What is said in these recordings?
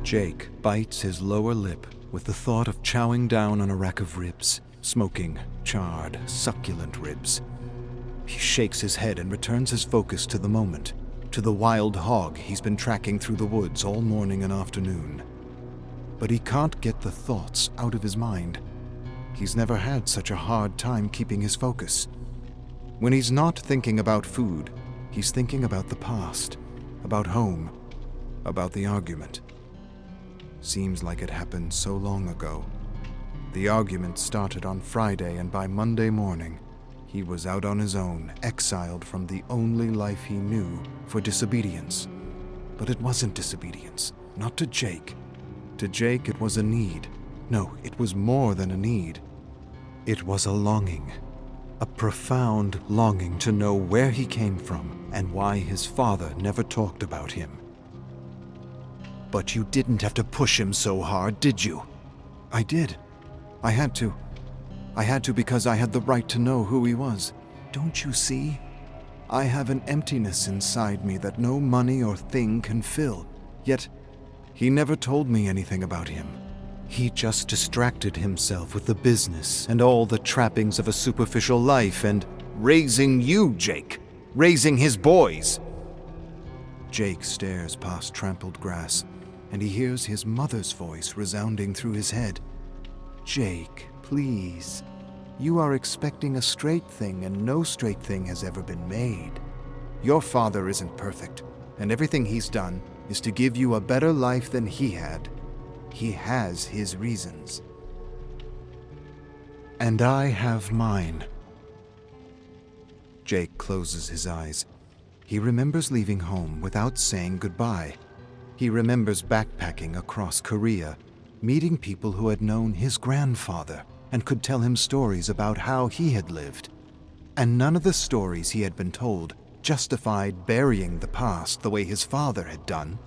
Jake bites his lower lip with the thought of chowing down on a rack of ribs, smoking, charred, succulent ribs. He shakes his head and returns his focus to the moment, to the wild hog he's been tracking through the woods all morning and afternoon. But he can't get the thoughts out of his mind. He's never had such a hard time keeping his focus. When he's not thinking about food, he's thinking about the past, about home, about the argument. Seems like it happened so long ago. The argument started on Friday, and by Monday morning, he was out on his own, exiled from the only life he knew, for disobedience. But it wasn't disobedience, not to Jake. To Jake, it was a need. No, it was more than a need. It was a longing. A profound longing to know where he came from and why his father never talked about him. But you didn't have to push him so hard, did you? I did. I had to. I had to because I had the right to know who he was. Don't you see? I have an emptiness inside me that no money or thing can fill. Yet, he never told me anything about him. He just distracted himself with the business and all the trappings of a superficial life and raising you, Jake. Raising his boys. Jake stares past trampled grass, and he hears his mother's voice resounding through his head. Jake, please. You are expecting a straight thing, and no straight thing has ever been made. Your father isn't perfect, and everything he's done is to give you a better life than he had. He has his reasons. And I have mine. Jake closes his eyes. He remembers leaving home without saying goodbye. He remembers backpacking across Korea, meeting people who had known his grandfather and could tell him stories about how he had lived. And none of the stories he had been told justified burying the past the way his father had done.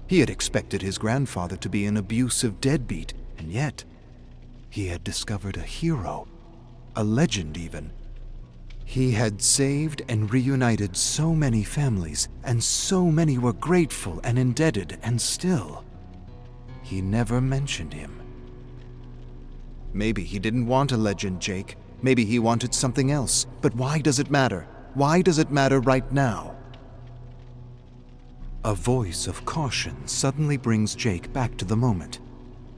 He had expected his grandfather to be an abusive deadbeat, and yet he had discovered a hero, a legend even. He had saved and reunited so many families, and so many were grateful and indebted, and still, he never mentioned him. Maybe he didn't want a legend, Jake. Maybe he wanted something else. But why does it matter? Why does it matter right now? A voice of caution suddenly brings Jake back to the moment.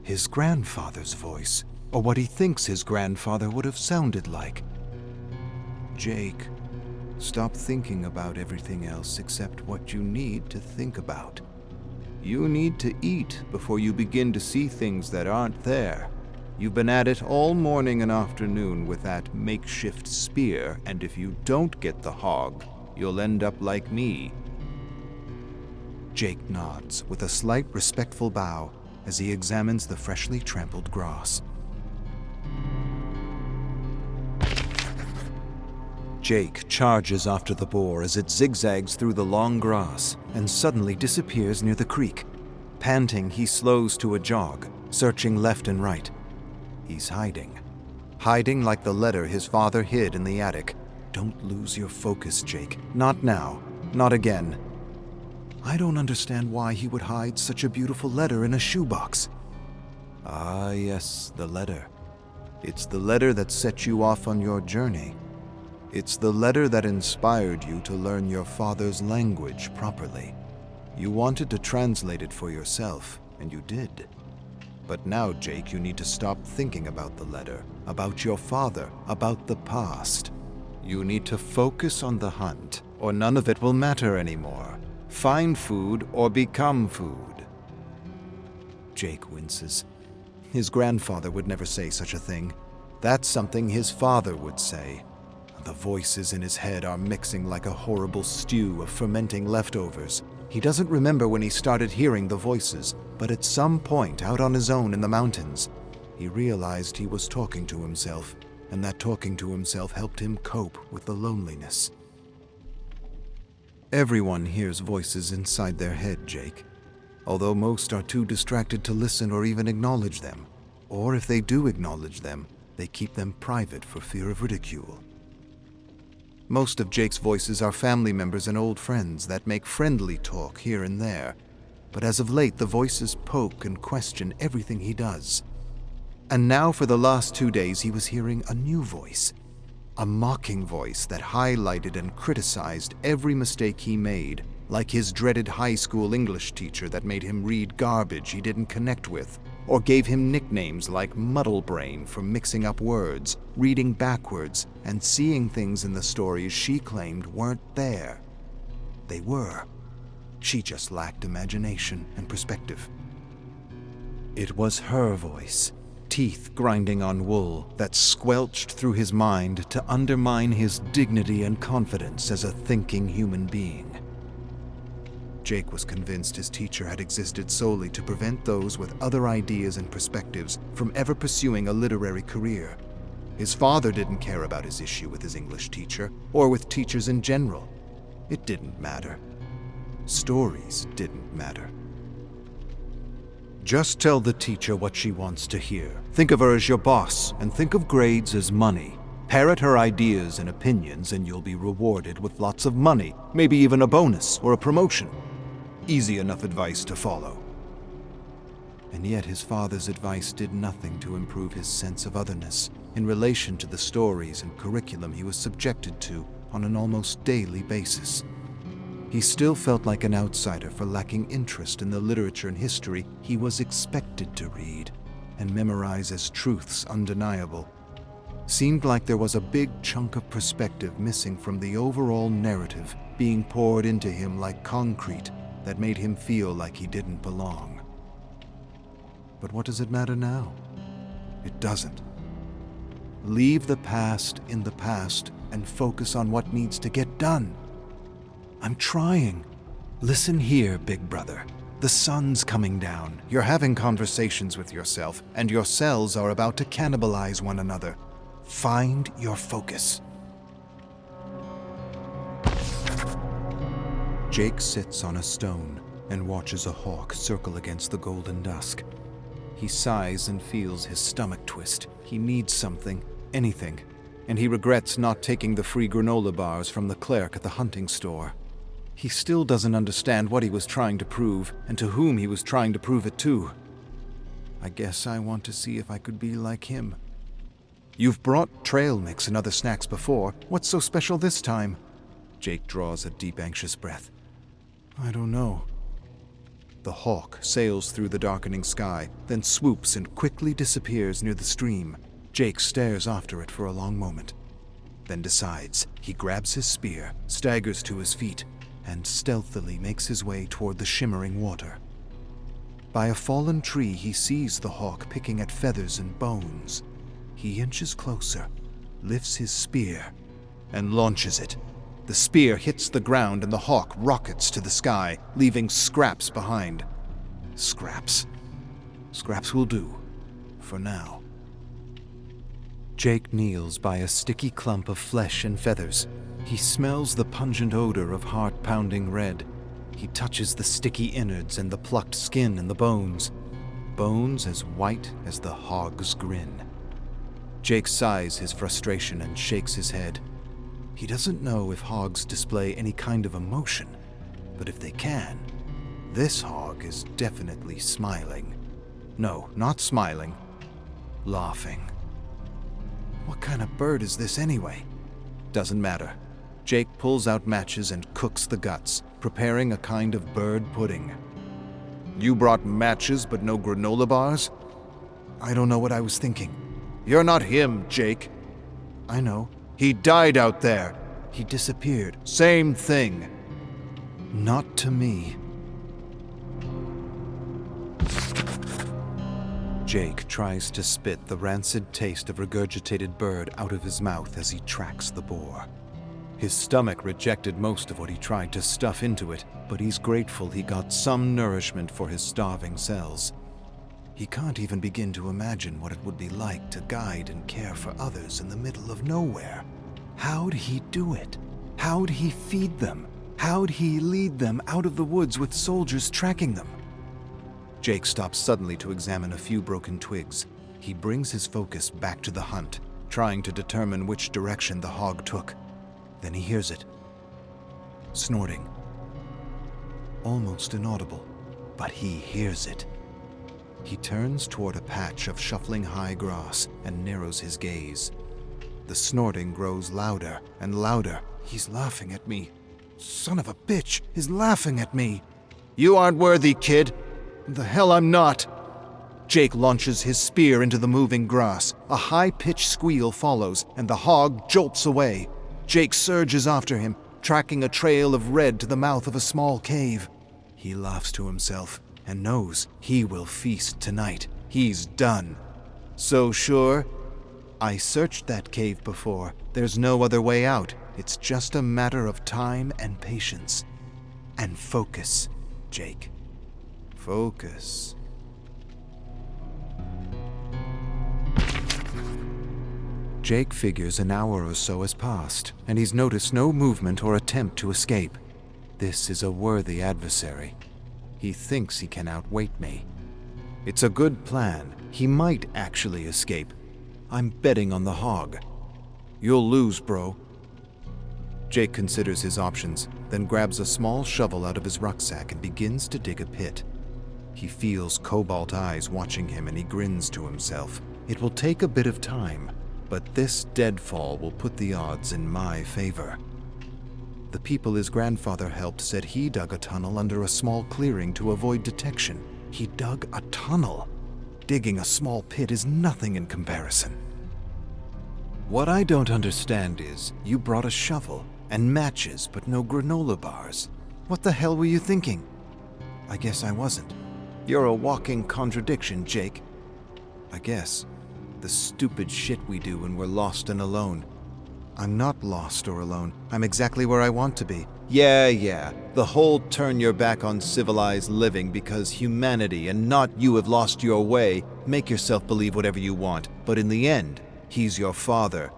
His grandfather's voice, or what he thinks his grandfather would have sounded like. Jake, stop thinking about everything else except what you need to think about. You need to eat before you begin to see things that aren't there. You've been at it all morning and afternoon with that makeshift spear, and if you don't get the hog, you'll end up like me. Jake nods with a slight respectful bow as he examines the freshly trampled grass. Jake charges after the boar as it zigzags through the long grass and suddenly disappears near the creek. Panting, he slows to a jog, searching left and right. He's hiding. Hiding like the letter his father hid in the attic. Don't lose your focus, Jake. Not now. Not again. I don't understand why he would hide such a beautiful letter in a shoebox. Ah, yes, the letter. It's the letter that set you off on your journey. It's the letter that inspired you to learn your father's language properly. You wanted to translate it for yourself, and you did. But now, Jake, you need to stop thinking about the letter, about your father, about the past. You need to focus on the hunt, or none of it will matter anymore. Find food or become food. Jake winces. His grandfather would never say such a thing. That's something his father would say. The voices in his head are mixing like a horrible stew of fermenting leftovers. He doesn't remember when he started hearing the voices, but at some point out on his own in the mountains, he realized he was talking to himself, and that talking to himself helped him cope with the loneliness. Everyone hears voices inside their head, Jake, although most are too distracted to listen or even acknowledge them. Or if they do acknowledge them, they keep them private for fear of ridicule. Most of Jake's voices are family members and old friends that make friendly talk here and there. but as of late the voices poke and question everything he does. And now for the last 2 days he was hearing a new voice, a mocking voice that highlighted and criticized every mistake he made, like his dreaded high school English teacher that made him read garbage he didn't connect with, or gave him nicknames like Muddle Brain for mixing up words, reading backwards, and seeing things in the stories she claimed weren't there. They were. She just lacked imagination and perspective. It was her voice, teeth grinding on wool, that squelched through his mind to undermine his dignity and confidence as a thinking human being. Jake was convinced his teacher had existed solely to prevent those with other ideas and perspectives from ever pursuing a literary career. His father didn't care about his issue with his English teacher, or with teachers in general. It didn't matter. Stories didn't matter. Just tell the teacher what she wants to hear. Think of her as your boss, and think of grades as money. Parrot her ideas and opinions, and you'll be rewarded with lots of money, maybe even a bonus or a promotion. Easy enough advice to follow. And yet his father's advice did nothing to improve his sense of otherness in relation to the stories and curriculum he was subjected to on an almost daily basis. He still felt like an outsider for lacking interest in the literature and history he was expected to read and memorize as truths undeniable. Seemed like there was a big chunk of perspective missing from the overall narrative being poured into him like concrete that made him feel like he didn't belong. But what does it matter now? It doesn't. Leave the past in the past and focus on what needs to get done. I'm trying. Listen here, big brother. The sun's coming down. You're having conversations with yourself, and your cells are about to cannibalize one another. Find your focus. Jake sits on a stone and watches a hawk circle against the golden dusk. He sighs and feels his stomach twist. He needs something, anything, and he regrets not taking the free granola bars from the clerk at the hunting store. He still doesn't understand what he was trying to prove and to whom he was trying to prove it to. I guess I want to see if I could be like him. You've brought trail mix and other snacks before. What's so special this time? Jake draws a deep, anxious breath. I don't know. The hawk sails through the darkening sky, then swoops and quickly disappears near the stream. Jake stares after it for a long moment, then decides. He grabs his spear, staggers to his feet, and stealthily makes his way toward the shimmering water. By a fallen tree, he sees the hawk picking at feathers and bones. He inches closer, lifts his spear, and launches it. The spear hits the ground and the hawk rockets to the sky, leaving scraps behind. Scraps. Scraps will do, for now. Jake kneels by a sticky clump of flesh and feathers. He smells the pungent odor of heart-pounding red. He touches the sticky innards and the plucked skin and the bones. Bones as white as the hog's grin. Jake sighs his frustration and shakes his head. He doesn't know if hogs display any kind of emotion, but if they can, this hog is definitely smiling. No, not smiling. Laughing. What kind of bird is this anyway? Doesn't matter. Jake pulls out matches and cooks the guts, preparing a kind of bird pudding. You brought matches but no granola bars? I don't know what I was thinking. You're not him, Jake. I know. He died out there. He disappeared. Same thing. Not to me. Jake tries to spit the rancid taste of regurgitated bird out of his mouth as he tracks the boar. His stomach rejected most of what he tried to stuff into it, but he's grateful he got some nourishment for his starving cells. He can't even begin to imagine what it would be like to guide and care for others in the middle of nowhere. How'd he do it? How'd he feed them? How'd he lead them out of the woods with soldiers tracking them? Jake stops suddenly to examine a few broken twigs. He brings his focus back to the hunt, trying to determine which direction the hog took. Then he hears it. Snorting. Almost inaudible. but he hears it. He turns toward a patch of shuffling high grass and narrows his gaze. The snorting grows louder and louder. He's laughing at me. Son of a bitch is laughing at me. You aren't worthy, kid. The hell I'm not. Jake launches his spear into the moving grass. A high-pitched squeal follows, and the hog jolts away. Jake surges after him, tracking a trail of red to the mouth of a small cave. He laughs to himself and knows he will feast tonight. He's done. So sure? I searched that cave before. There's no other way out. It's just a matter of time and patience. And focus, Jake. Focus. Jake figures an hour or so has passed, and he's noticed no movement or attempt to escape. This is a worthy adversary. He thinks he can outweight me. It's a good plan. He might actually escape. I'm betting on the hog. You'll lose, bro. Jake considers his options, then grabs a small shovel out of his rucksack and begins to dig a pit. He feels cobalt eyes watching him and he grins to himself. It will take a bit of time, but this deadfall will put the odds in my favor. The people his grandfather helped said he dug a tunnel under a small clearing to avoid detection. He dug a tunnel. Digging a small pit is nothing in comparison. What I don't understand is, you brought a shovel and matches, but no granola bars. What the hell were you thinking? I guess I wasn't. You're a walking contradiction, Jake. I guess. The stupid shit we do when we're lost and alone. I'm not lost or alone. I'm exactly where I want to be. Yeah. The whole turn your back on civilized living because humanity and not you have lost your way. Make yourself believe whatever you want. But in the end, he's your father.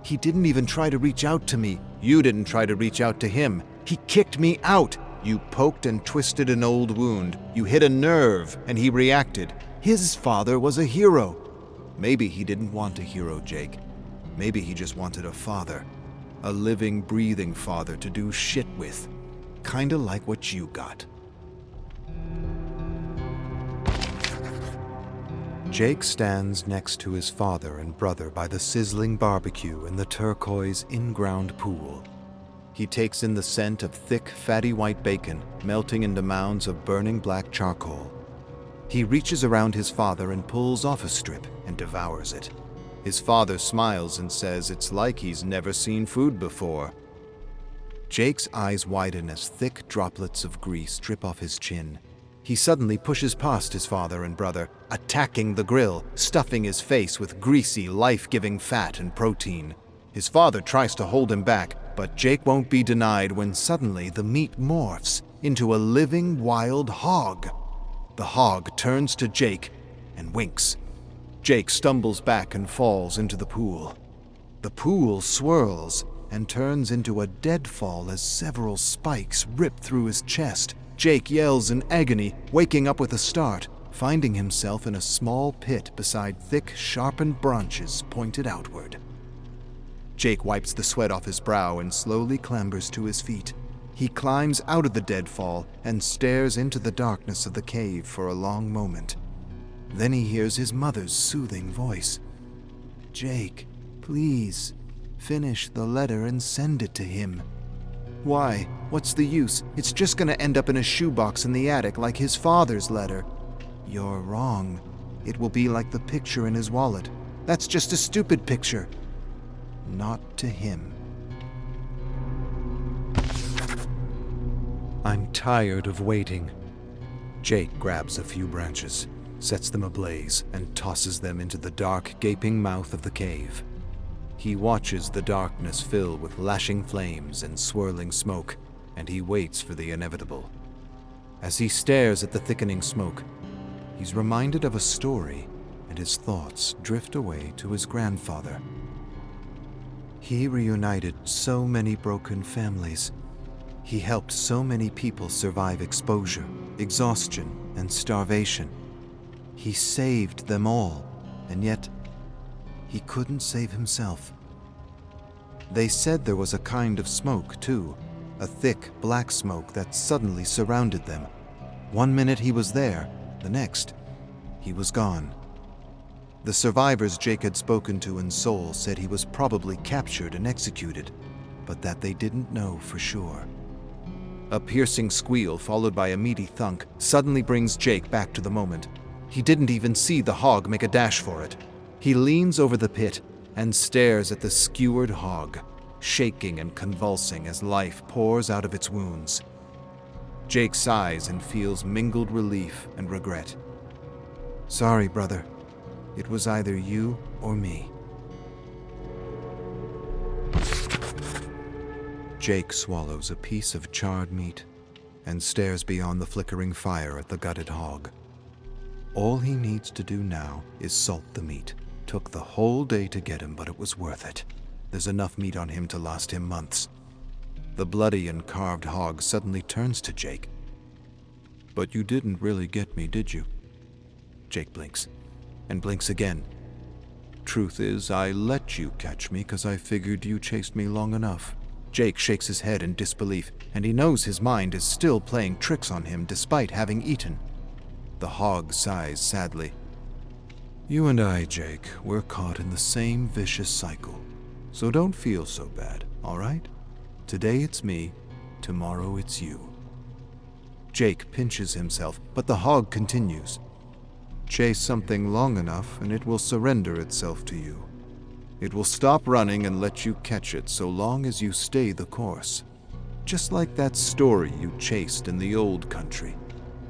He didn't even try to reach out to me. You didn't try to reach out to him. He kicked me out. You poked and twisted an old wound. You hit a nerve, and he reacted. His father was a hero. Maybe he didn't want a hero, Jake. Maybe he just wanted a father. A living, breathing father to do shit with. Kinda like what you got. Jake stands next to his father and brother by the sizzling barbecue in the turquoise in-ground pool. He takes in the scent of thick, fatty white bacon melting into mounds of burning black charcoal. He reaches around his father and pulls off a strip and devours it. His father smiles and says it's like he's never seen food before. Jake's eyes widen as thick droplets of grease drip off his chin. He suddenly pushes past his father and brother, attacking the grill, stuffing his face with greasy, life-giving fat and protein. His father tries to hold him back, but Jake won't be denied when suddenly the meat morphs into a living wild hog. The hog turns to Jake and winks. Jake stumbles back and falls into the pool. The pool swirls and turns into a deadfall as several spikes rip through his chest. Jake yells in agony, waking up with a start, finding himself in a small pit beside thick, sharpened branches pointed outward. Jake wipes the sweat off his brow and slowly clambers to his feet. He climbs out of the deadfall and stares into the darkness of the cave for a long moment. Then he hears his mother's soothing voice. Jake, please, finish the letter and send it to him. Why? What's the use? It's just gonna end up in a shoebox in the attic like his father's letter. You're wrong. It will be like the picture in his wallet. That's just a stupid picture. Not to him. I'm tired of waiting. Jake grabs a few branches, sets them ablaze, and tosses them into the dark, gaping mouth of the cave. He watches the darkness fill with lashing flames and swirling smoke, and he waits for the inevitable. As he stares at the thickening smoke, he's reminded of a story, and his thoughts drift away to his grandfather. He reunited so many broken families. He helped so many people survive exposure, exhaustion, and starvation. He saved them all, and yet he couldn't save himself. They said there was a kind of smoke, too, a thick black smoke that suddenly surrounded them. One minute he was there, the next, he was gone. The survivors Jake had spoken to in Seoul said he was probably captured and executed, but that they didn't know for sure. A piercing squeal followed by a meaty thunk suddenly brings Jake back to the moment. He didn't even see the hog make a dash for it. He leans over the pit and stares at the skewered hog, shaking and convulsing as life pours out of its wounds. Jake sighs and feels mingled relief and regret. Sorry, brother. It was either you or me. Jake swallows a piece of charred meat and stares beyond the flickering fire at the gutted hog. All he needs to do now is salt the meat. Took the whole day to get him, but it was worth it. There's enough meat on him to last him months. The bloody and carved hog suddenly turns to Jake. But you didn't really get me, did you? Jake blinks, and blinks again. Truth is, I let you catch me because I figured you chased me long enough. Jake shakes his head in disbelief, and he knows his mind is still playing tricks on him despite having eaten. The hog sighs sadly. You and I, Jake, we're caught in the same vicious cycle. So don't feel so bad, all right? Today it's me, tomorrow it's you. Jake pinches himself, but the hog continues. Chase something long enough and it will surrender itself to you. It will stop running and let you catch it so long as you stay the course. Just like that story you chased in the old country.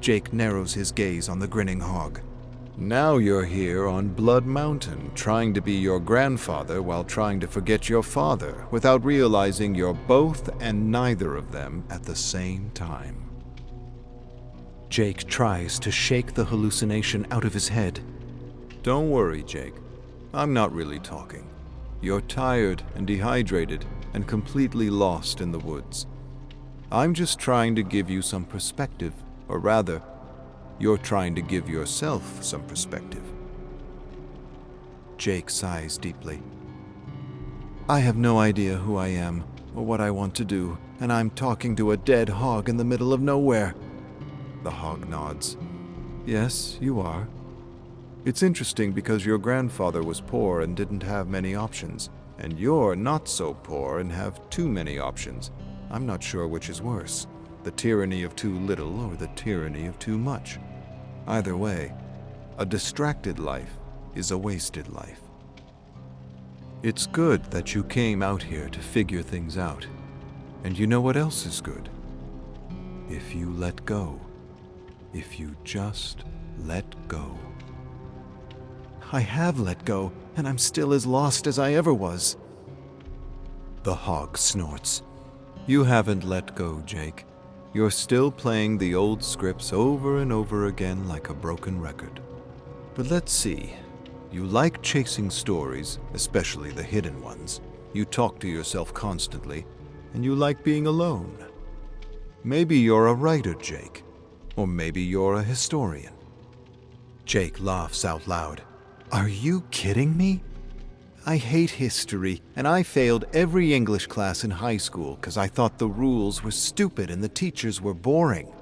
Jake narrows his gaze on the grinning hog. Now you're here on Blood Mountain, trying to be your grandfather while trying to forget your father, without realizing you're both and neither of them at the same time. Jake tries to shake the hallucination out of his head. Don't worry, Jake. I'm not really talking. You're tired and dehydrated and completely lost in the woods. I'm just trying to give you some perspective, or rather, you're trying to give yourself some perspective. Jake sighs deeply. I have no idea who I am or what I want to do, and I'm talking to a dead hog in the middle of nowhere. The hog nods. Yes, you are. It's interesting because your grandfather was poor and didn't have many options, and you're not so poor and have too many options. I'm not sure which is worse, the tyranny of too little or the tyranny of too much. Either way, a distracted life is a wasted life. It's good that you came out here to figure things out. And you know what else is good? If you let go. If you just let go. I have let go, and I'm still as lost as I ever was. The hog snorts. You haven't let go, Jake. You're still playing the old scripts over and over again like a broken record. But let's see. You like chasing stories, especially the hidden ones. You talk to yourself constantly, and you like being alone. Maybe you're a writer, Jake. Or maybe you're a historian. Jake laughs out loud. Are you kidding me? I hate history, and I failed every English class in high school because I thought the rules were stupid and the teachers were boring.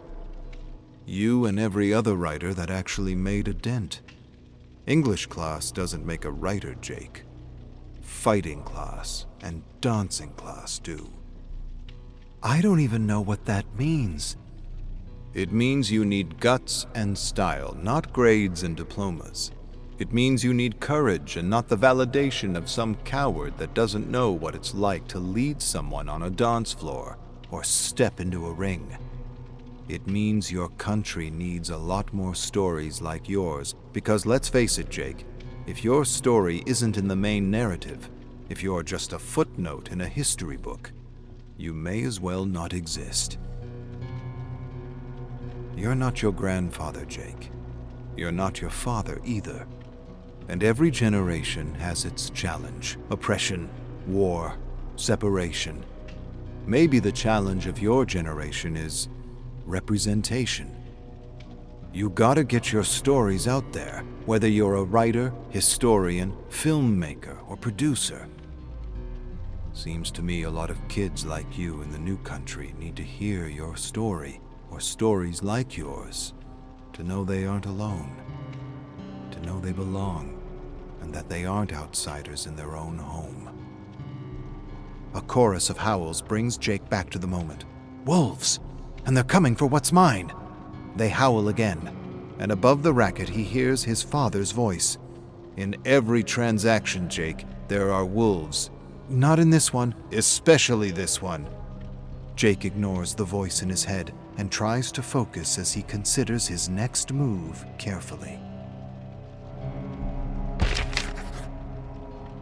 You and every other writer that actually made a dent. English class doesn't make a writer, Jake. Fighting class and dancing class do. I don't even know what that means. It means you need guts and style, not grades and diplomas. It means you need courage and not the validation of some coward that doesn't know what it's like to lead someone on a dance floor or step into a ring. It means your country needs a lot more stories like yours because let's face it, Jake, if your story isn't in the main narrative, if you're just a footnote in a history book, you may as well not exist. You're not your grandfather, Jake. You're not your father either. And every generation has its challenge. Oppression, war, separation. Maybe the challenge of your generation is representation. You gotta get your stories out there, whether you're a writer, historian, filmmaker, or producer. Seems to me a lot of kids like you in the new country need to hear your story, or stories like yours, to know they aren't alone, to know they belong, and that they aren't outsiders in their own home. A chorus of howls brings Jake back to the moment. Wolves! And they're coming for what's mine! They howl again, and above the racket he hears his father's voice. In every transaction, Jake, there are wolves. Not in this one, especially this one. Jake ignores the voice in his head and tries to focus as he considers his next move carefully.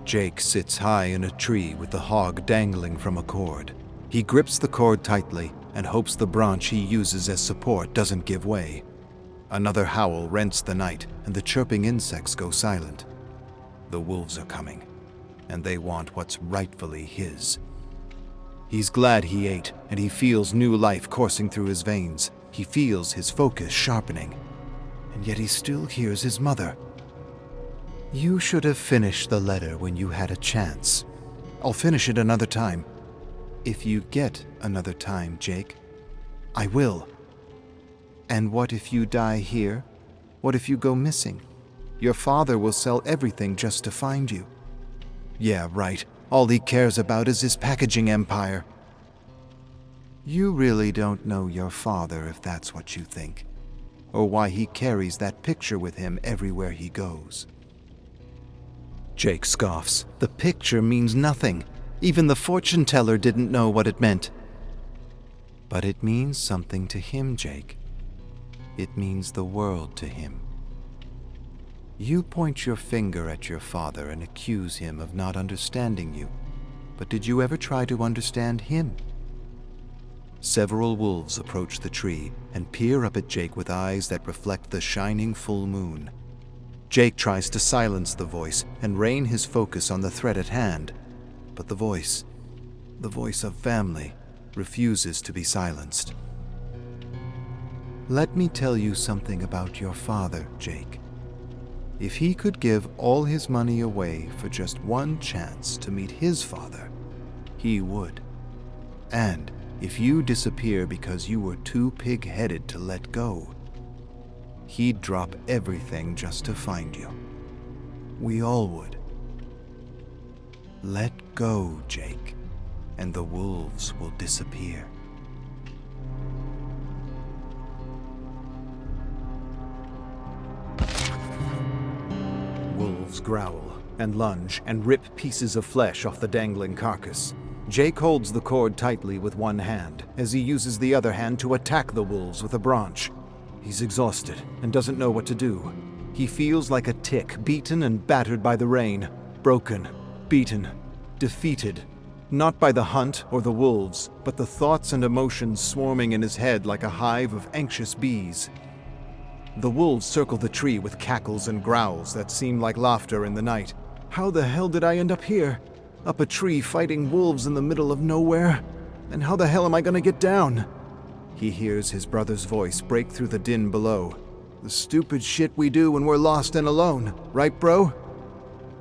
Jake sits high in a tree with the hog dangling from a cord. He grips the cord tightly and hopes the branch he uses as support doesn't give way. Another howl rents the night, and the chirping insects go silent. The wolves are coming, and they want what's rightfully his. He's glad he ate, and he feels new life coursing through his veins. He feels his focus sharpening, and yet he still hears his mother. You should have finished the letter when you had a chance. I'll finish it another time. If you get another time, Jake, I will. And what if you die here? What if you go missing? Your father will sell everything just to find you. Yeah, right. All he cares about is his packaging empire. You really don't know your father if that's what you think, or why he carries that picture with him everywhere he goes. Jake scoffs. The picture means nothing. Even the fortune teller didn't know what it meant. But it means something to him, Jake. It means the world to him. You point your finger at your father and accuse him of not understanding you. But did you ever try to understand him? Several wolves approach the tree and peer up at Jake with eyes that reflect the shining full moon. Jake tries to silence the voice and rein his focus on the threat at hand. But the voice of family, refuses to be silenced. Let me tell you something about your father, Jake. If he could give all his money away for just one chance to meet his father, he would. And if you disappear because you were too pig-headed to let go, he'd drop everything just to find you. We all would. Let go, Jake, and the wolves will disappear. Wolves growl and lunge and rip pieces of flesh off the dangling carcass. Jake holds the cord tightly with one hand as he uses the other hand to attack the wolves with a branch. He's exhausted and doesn't know what to do. He feels like a tick, beaten and battered by the rain, broken, beaten, defeated, not by the hunt or the wolves, but the thoughts and emotions swarming in his head like a hive of anxious bees. The wolves circle the tree with cackles and growls that seem like laughter in the night. How the hell did I end up here? Up a tree fighting wolves in the middle of nowhere? And how the hell am I gonna get down? He hears his brother's voice break through the din below. The stupid shit we do when we're lost and alone, right, bro?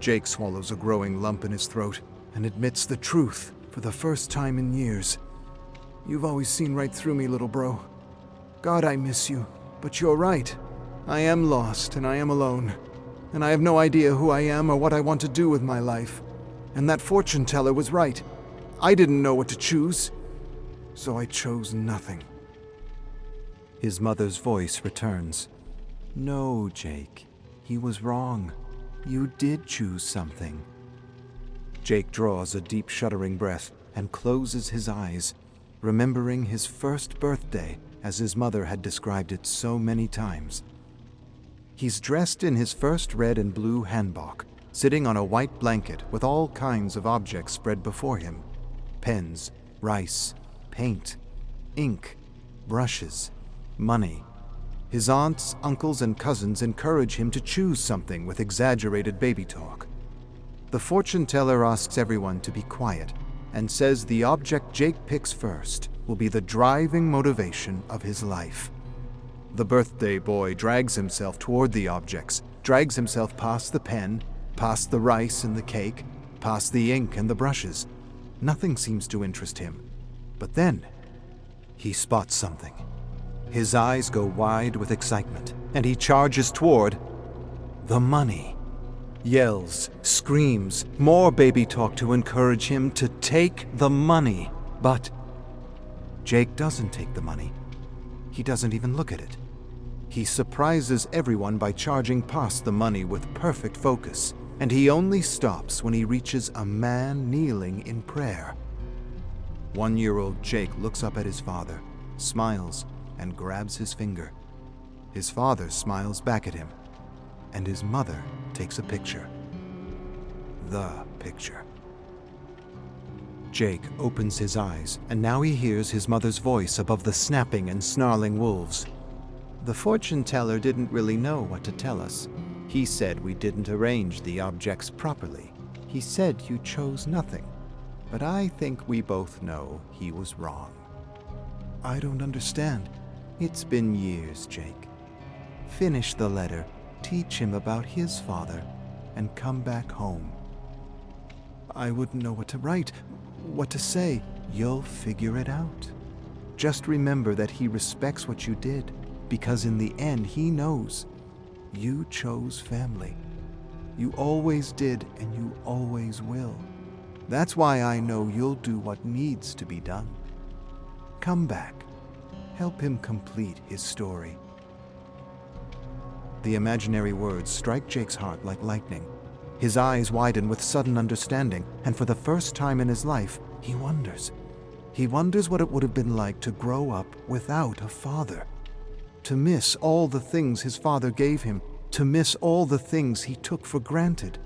Jake swallows a growing lump in his throat and admits the truth for the first time in years. You've always seen right through me, little bro. God, I miss you, but you're right. I am lost and I am alone, and I have no idea who I am or what I want to do with my life. And that fortune teller was right. I didn't know what to choose, so I chose nothing. His mother's voice returns. No, Jake, he was wrong. You did choose something. Jake draws a deep shuddering breath and closes his eyes, remembering his first birthday as his mother had described it so many times. He's dressed in his first red and blue hanbok, sitting on a white blanket with all kinds of objects spread before him. Pens, rice, paint, ink, brushes, money. His aunts, uncles, and cousins encourage him to choose something with exaggerated baby talk. The fortune teller asks everyone to be quiet and says the object Jake picks first will be the driving motivation of his life. The birthday boy drags himself toward the objects, drags himself past the pen, past the rice and the cake, past the ink and the brushes. Nothing seems to interest him. But then, he spots something. His eyes go wide with excitement, and he charges toward the money. Yells, screams, more baby talk to encourage him to take the money. But Jake doesn't take the money. He doesn't even look at it. He surprises everyone by charging past the money with perfect focus, and he only stops when he reaches a man kneeling in prayer. 1-year-old Jake looks up at his father, smiles, and grabs his finger. His father smiles back at him, and his mother takes a picture. The picture. Jake opens his eyes, and now he hears his mother's voice above the snapping and snarling wolves. The fortune teller didn't really know what to tell us. He said we didn't arrange the objects properly. He said you chose nothing. But I think we both know he was wrong. I don't understand. It's been years, Jake. Finish the letter, teach him about his father, and come back home. I wouldn't know what to write, what to say. You'll figure it out. Just remember that he respects what you did, because in the end he knows you chose family. You always did, and you always will. That's why I know you'll do what needs to be done. Come back. Help him complete his story. The imaginary words strike Jake's heart like lightning. His eyes widen with sudden understanding, and for the first time in his life, he wonders. He wonders what it would have been like to grow up without a father. To miss all the things his father gave him, to miss all the things he took for granted.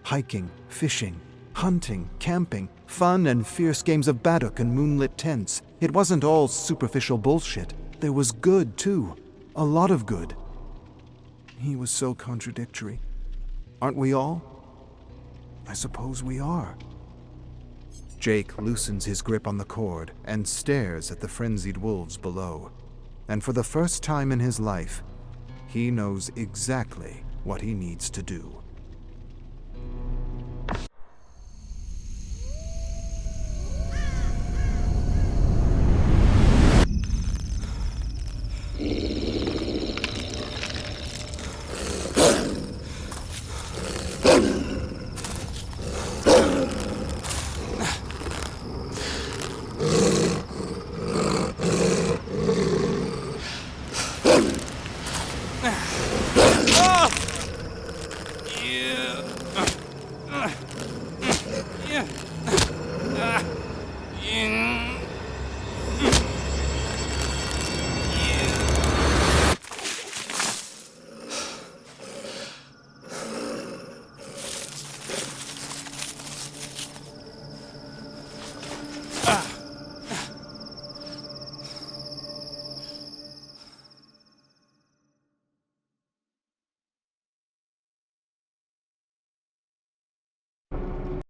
Hiking, fishing, hunting, camping, fun and fierce games of baddock and moonlit tents. It wasn't all superficial bullshit. There was good, too. A lot of good. He was so contradictory. Aren't we all? I suppose we are. Jake loosens his grip on the cord and stares at the frenzied wolves below. And for the first time in his life, he knows exactly what he needs to do.